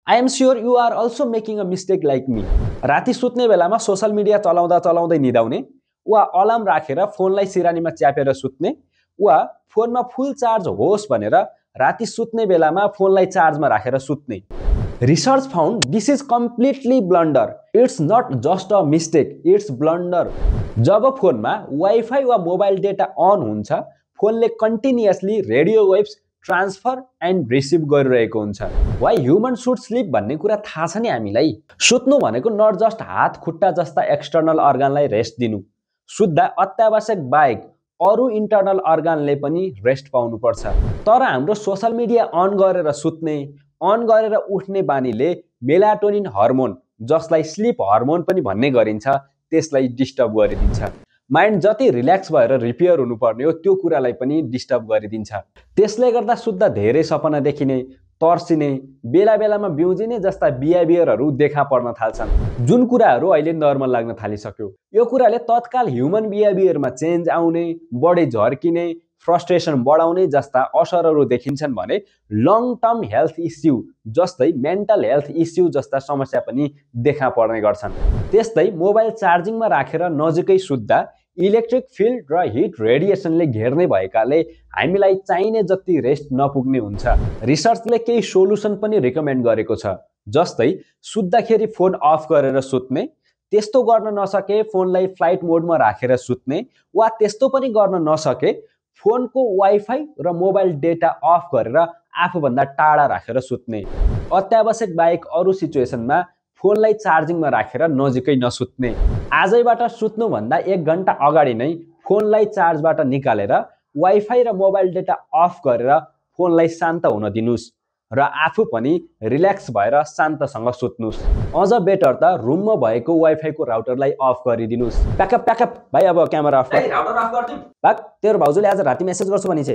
I am sure you are also making a mistake like me. राति सुत्ने बेलामा social media चलाउँदै निदाउने वा अलार्म राखेर फोनलाई सिरानीमा च्यापेर सुत्ने वा फोनमा फुल चार्ज होस् भनेर राति सुत्ने बेलामा फोनलाई चार्जमा राखेर सुत्ने। Research found this is completely blunder. It's not just a mistake, it's blunder. जब फोनमा वाइफाई वा मोबाइल डेटा अन हुन्छ, फोनले continuously radio waves transfer and receive गरिरहेको हुन्छ। वाइ ह्युमन शुड स्लिप भन्ने कुरा थाहा छ नि हामीलाई। सुत्नु भनेको नट जस्ट हात खुट्टा जस्ता एक्सटर्नल अर्गनलाई रेस्ट दिनु। सुत्दा अत्यावश्यक बाहेक अरु इन्टर्नल अर्गनले पनि रेस्ट पाउनु पर्छ। तर हाम्रो सोशल मिडिया अन गरेर सुत्ने, अन गरेर उठ्ने बानीले मेलाटोनिन हर्मोन, जसलाई स्लिप हर्मोन पनि भन्ने गरिन्छ, त्यसलाई डिस्टर्ब गरिदिन्छ। माइन्ड जति रिल्याक्स भएर रिपेयर हुनुपर्ने हो त्यो कुरालाई पनि डिस्टर्ब गरिदिन्छ। त्यसले गर्दा सुत्दा धेरै सपना देखिने, तर्सिने, बेला बेलामा बिउजिने जस्ता बिहेभियरहरू देखा पर्न थाल्छन्, जुन कुराहरू अहिले नर्मल लाग्न थालिसक्यो। यो कुराले तत्काल ह्युमन बिहेभियरमा चेन्ज आउने, बढी झर्किने, फ्रस्ट्रेसन बढाउने जस्ता असरहरू देखिन्छन् भने लङ टर्म हेल्थ इस्यु जस्तै मेन्टल हेल्थ इस्यु जस्ता समस्या पनि देखा पर्ने गर्छन्। त्यस्तै मोबाइल चार्जिङमा राखेर नजिकै सुत्दा इलेक्ट्रिक फिल्ड र हिट रेडिएसनले घेर्ने भएकाले हामीलाई चाहिने जति रेस्ट नपुग्ने हुन्छ। रिसर्चले केही सोलुसन पनि रिकमेन्ड गरेको छ, जस्तै सुत्दाखेरि फोन अफ गरेर सुत्ने, त्यस्तो गर्न नसके फोनलाई फ्लाइट मोडमा राखेर सुत्ने, वा त्यस्तो पनि गर्न नसके फोनको वाइफाई र मोबाइल डेटा अफ गरेर आफूभन्दा टाढा राखेर सुत्ने। अत्यावश्यक बाहेक अरु सिचुएसनमा फोनलाई चार्जिङमा राखेर नजिकै नसुत्ने। आजैबाट सुत्नुभन्दा 1 घण्टा अगाडि नै फोनलाई चार्जबाट निकालेर वाइफाई र मोबाइल डेटा अफ गरेर फोनलाई शान्त हुन दिनुस् र आफू पनि रिल्याक्स भएर शान्तसँग सुत्नुस्। अझ बेटर त रुममा भएको वाइफाईको राउटरलाई अफ गरिदिनुस्। प्याकअप भाइ, अब क्यामेरा अफ कर। राउटर अफ गर्दिम। भाग, तेरो भाउजूले आज राति मेसेज गर्छु भनिछे।